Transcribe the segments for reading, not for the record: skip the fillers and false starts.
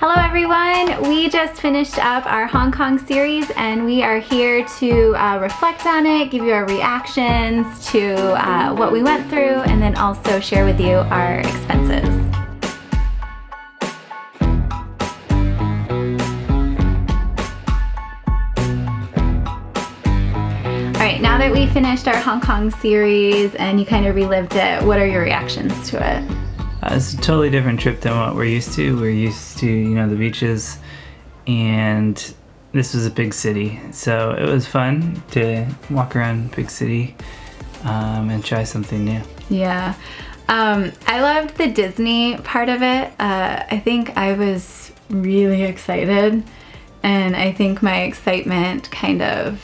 Hello everyone! We just finished up our Hong Kong series and we are here to reflect on it, give you our reactions to what we went through, and then also share with you our expenses. Alright, now that we finished our Hong Kong series and you kind of relived it, what are your reactions to it? It's a totally different trip than what we're used to. We're used to, you know, the beaches, and this was a big city. So it was fun to walk around big city and try something new. Yeah. I loved the Disney part of it. I think I was really excited, and I think my excitement kind of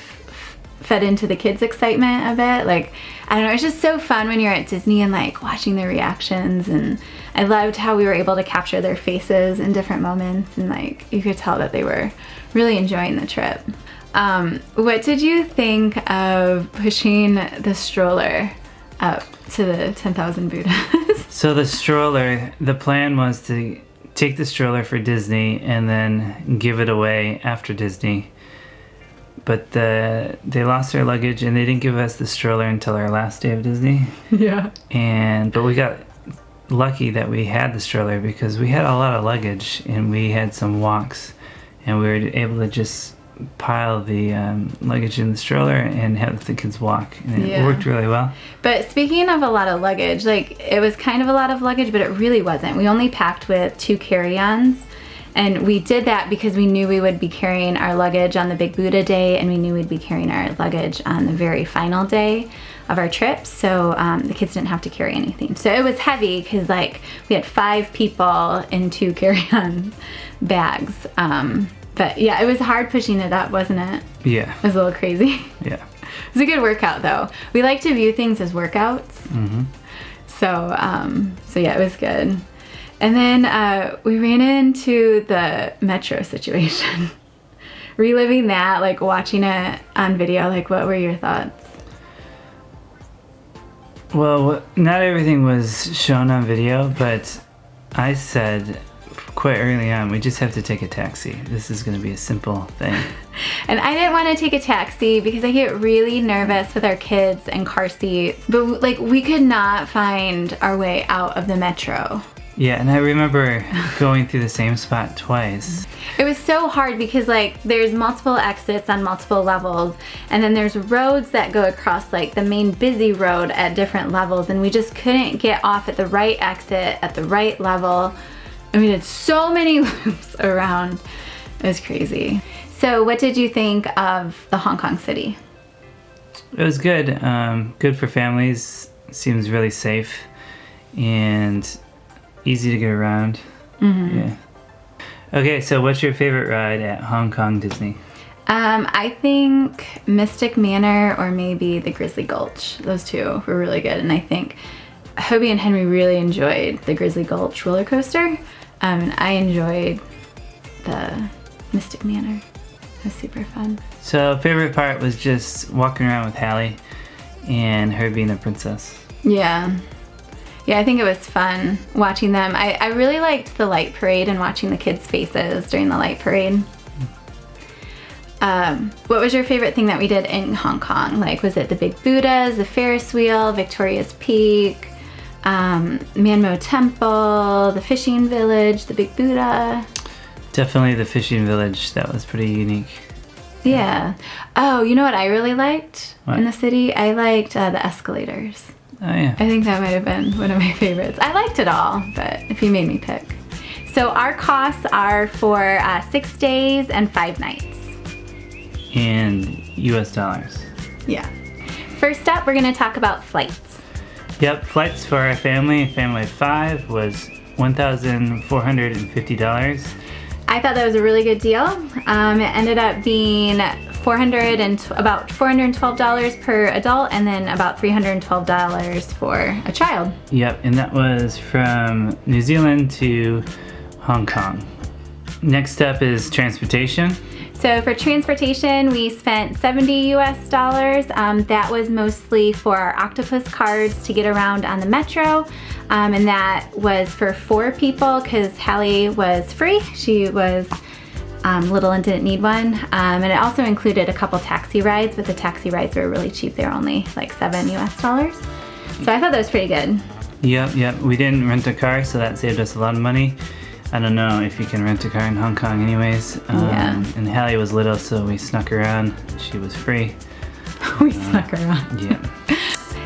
fed into the kids' excitement a bit. Like, I don't know, it's just so fun when you're at Disney and like watching their reactions, and I loved how we were able to capture their faces in different moments, and like you could tell that they were really enjoying the trip. What did you think of pushing the stroller up to the 10,000 Buddhas? So the stroller, the plan was to take the stroller for Disney and then give it away after Disney. But they lost their luggage and they didn't give us the stroller until our last day of Disney. Yeah. But we got lucky that we had the stroller because we had a lot of luggage and we had some walks, and we were able to just pile the luggage in the stroller and have the kids walk, and it worked really well. But speaking of a lot of luggage, like it was kind of a lot of luggage, but it really wasn't. We only packed with 2 carry-ons. And we did that because we knew we would be carrying our luggage on the Big Buddha day, and we knew we'd be carrying our luggage on the very final day of our trip, so the kids didn't have to carry anything. So it was heavy because like we had 5 people in 2 carry-on bags. But yeah, it was hard pushing it up, wasn't it? Yeah. It was a little crazy. Yeah. It was a good workout though. We like to view things as workouts. Mm-hmm. So yeah, it was good. And then we ran into the metro situation. Reliving that, like watching it on video, like what were your thoughts? Well, not everything was shown on video, but I said quite early on, we just have to take a taxi. This is going to be a simple thing. And I didn't want to take a taxi because I get really nervous with our kids and car seats. But like we could not find our way out of the metro. Yeah, and I remember going through the same spot twice. It was so hard because like there's multiple exits on multiple levels, and then there's roads that go across like the main busy road at different levels, and we just couldn't get off at the right exit at the right level. And we did so many loops around. It was crazy. So what did you think of the Hong Kong city? It was good. Good for families. Seems really safe and easy to get around. Mm-hmm. Yeah. Okay, so what's your favorite ride at Hong Kong Disney? I think Mystic Manor or maybe the Grizzly Gulch. Those 2 were really good, and I think Hobie and Henry really enjoyed the Grizzly Gulch roller coaster. I enjoyed the Mystic Manor. It was super fun. So favorite part was just walking around with Hallie and her being a princess. Yeah. Yeah, I think it was fun watching them. I really liked the light parade and watching the kids' faces during the light parade. What was your favorite thing that we did in Hong Kong? Like, was it the Big Buddhas, the Ferris wheel, Victoria's Peak, Manmo Temple, the fishing village, the Big Buddha? Definitely the fishing village. That was pretty unique. Yeah. Oh, you know what I really liked in the city? I liked the escalators. Oh yeah. I think that might have been one of my favorites. I liked it all, but if you made me pick. So our costs are for 6 days and 5 nights. And US dollars. Yeah. First up, we're gonna talk about flights. Yep, flights for our family of 5 was $1,450. I thought that was a really good deal. It ended up being about $412 per adult, and then about $312 for a child. Yep, and that was from New Zealand to Hong Kong. Next up is transportation. So for transportation, we spent $70 US. That was mostly for our Octopus cards to get around on the metro. And that was for 4 people because Hallie was free. She was little and didn't need one. And it also included a couple taxi rides, but the taxi rides were really cheap. They were only like $7 US. So I thought that was pretty good. Yep. We didn't rent a car, so that saved us a lot of money. I don't know if you can rent a car in Hong Kong anyways. And Hallie was little, so we snuck around. She was free. We snuck around. Yeah.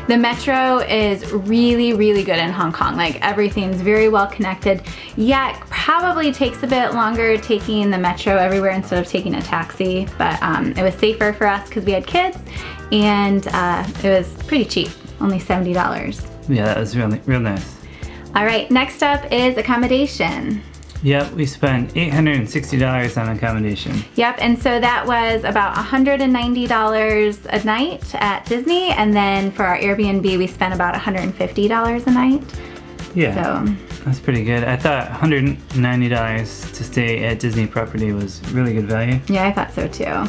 The metro is really, really good in Hong Kong. Like everything's very well connected. Yeah, it probably takes a bit longer taking the metro everywhere instead of taking a taxi, but it was safer for us because we had kids, and it was pretty cheap, only $70. Yeah, that was real nice. All right, next up is accommodation. Yep, we spent $860 on accommodation. Yep, and so that was about $190 a night at Disney, and then for our Airbnb, we spent about $150 a night. Yeah, so that's pretty good. I thought $190 to stay at Disney property was really good value. Yeah, I thought so too. Yeah.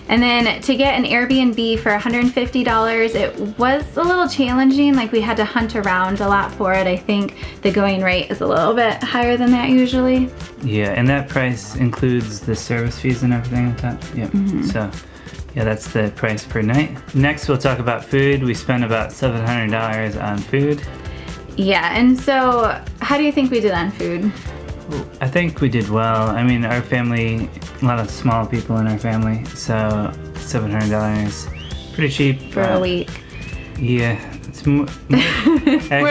And then to get an Airbnb for $150, it was a little challenging. Like we had to hunt around a lot for it. I think the going rate is a little bit higher than that usually. Yeah, and that price includes the service fees and everything on top. Yep. So yeah, that's the price per night. Next, we'll talk about food. We spent about $700 on food. Yeah, and so how do you think we did on food? I think we did well. I mean, our family, a lot of small people in our family, so $700, pretty cheap. For a week. Yeah, it's more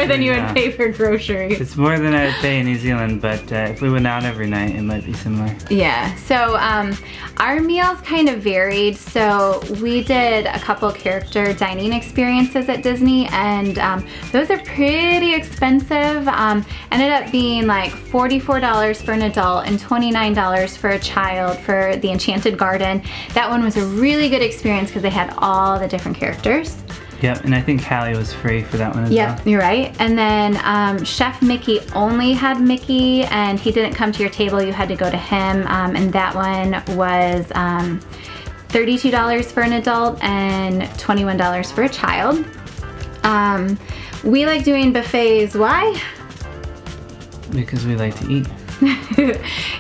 than you would pay for groceries. It's more than I would pay in New Zealand, but if we went out every night, it might be similar. Yeah, so our meals kind of varied. So we did a couple character dining experiences at Disney, and those are pretty expensive. Ended up being like $44 for an adult and $29 for a child for the Enchanted Garden. That one was a really good experience because they had all the different characters. Yep, and I think Hallie was free for that one as well. Yep, you're right. And then Chef Mickey only had Mickey, and he didn't come to your table. You had to go to him, and that one was $32 for an adult and $21 for a child. We like doing buffets. Why? Because we like to eat.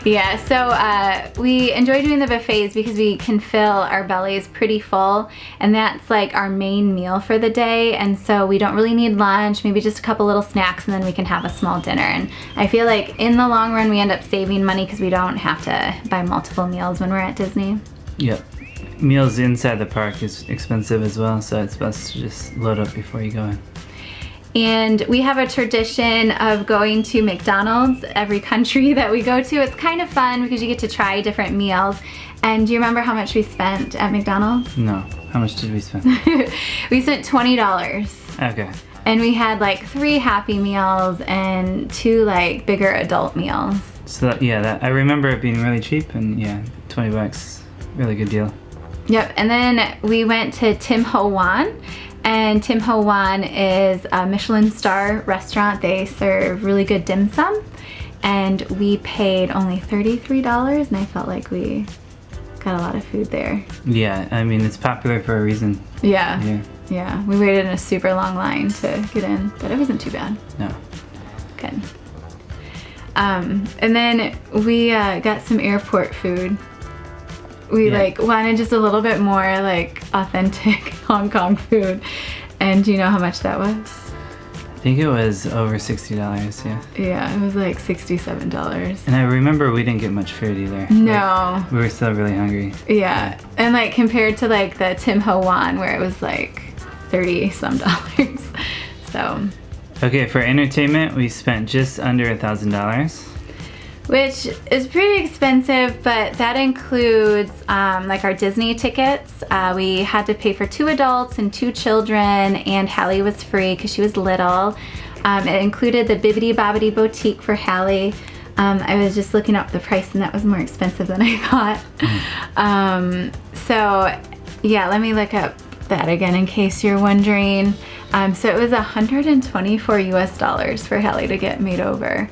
Yeah, so we enjoy doing the buffets because we can fill our bellies pretty full, and that's like our main meal for the day, and so we don't really need lunch, maybe just a couple little snacks, and then we can have a small dinner. And I feel like in the long run we end up saving money because we don't have to buy multiple meals when we're at Disney. Yep. Meals inside the park is expensive as well, so it's best to just load up before you go in. And we have a tradition of going to McDonald's every country that we go to. It's kind of fun because you get to try different meals. And do you remember how much we spent at McDonald's? No. How much did we spend? We spent $20. Okay. And we had like 3 Happy Meals and 2 like bigger adult meals. So I remember it being really cheap, and yeah, $20, really good deal. Yep, and then we went to Tim Ho Wan. And Tim Ho Wan is a Michelin star restaurant. They serve really good dim sum. And we paid only $33, and I felt like we got a lot of food there. Yeah, I mean, it's popular for a reason. Yeah. We waited in a super long line to get in, but it wasn't too bad. No. Good. And then we got some airport food. We wanted just a little bit more like authentic Hong Kong food. And do you know how much that was? I think it was over $60, yeah. Yeah, it was like $67. And I remember we didn't get much food either. No. Like, we were still really hungry. Yeah, and like compared to like the Tim Ho Wan where it was like $30-some. So. Okay, for entertainment, we spent just under $1,000. Which is pretty expensive, but that includes like our Disney tickets. We had to pay for 2 adults and 2 children, and Hallie was free because she was little. It included the Bibbidi Bobbidi Boutique for Hallie. I was just looking up the price, and that was more expensive than I thought. So yeah, let me look up that again in case you're wondering. So it was $124 US for Hallie to get made over.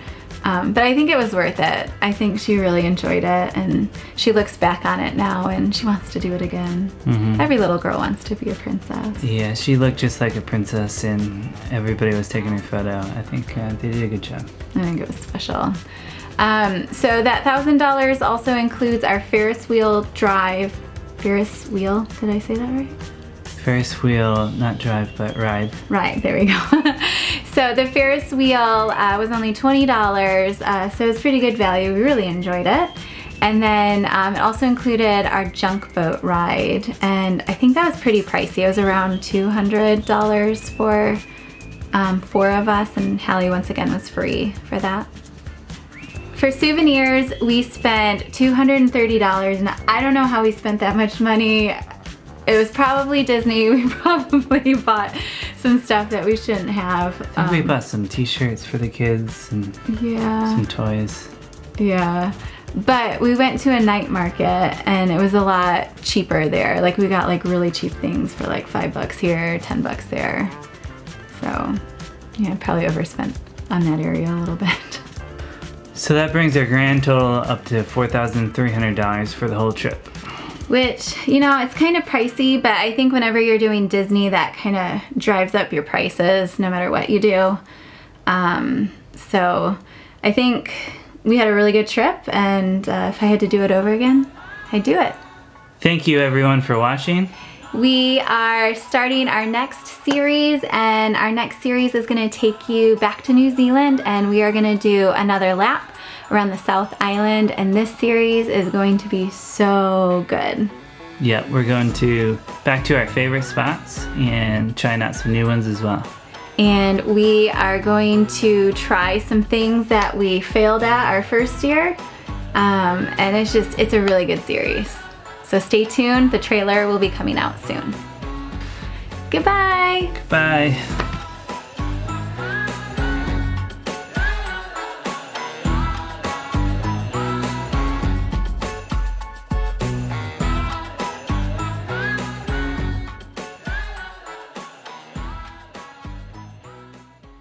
But I think it was worth it. I think she really enjoyed it, and she looks back on it now and she wants to do it again. Every little girl wants to be a princess. Yeah, she looked just like a princess and everybody was taking her photo. I think they did a good job. I think it was special. So that $1,000 also includes our Ferris wheel, did I say that right? Ferris wheel, not drive, but ride. Right, there we go. So the Ferris wheel was only $20, so it was pretty good value. We really enjoyed it. And then it also included our junk boat ride, and I think that was pretty pricey. It was around $200 for 4 of us, and Hallie once again was free for that. For souvenirs, we spent $230, and I don't know how we spent that much money. It was probably Disney. We probably bought some stuff that we shouldn't have. I think we bought some t-shirts for the kids and some toys. Yeah, but we went to a night market and it was a lot cheaper there. Like we got like really cheap things for like $5 here, $10 there. So yeah, I probably overspent on that area a little bit. So that brings our grand total up to $4,300 for the whole trip. Which, you know, it's kind of pricey, but I think whenever you're doing Disney, that kind of drives up your prices no matter what you do. So I think we had a really good trip, and if I had to do it over again, I'd do it. Thank you everyone for watching. We are starting our next series, and our next series is going to take you back to New Zealand, and we are going to do another lap around the South Island, and this series is going to be so good. Yep, we're going back to our favorite spots and trying out some new ones as well. And we are going to try some things that we failed at our first year, and it's a really good series. So stay tuned, the trailer will be coming out soon. Goodbye! Bye!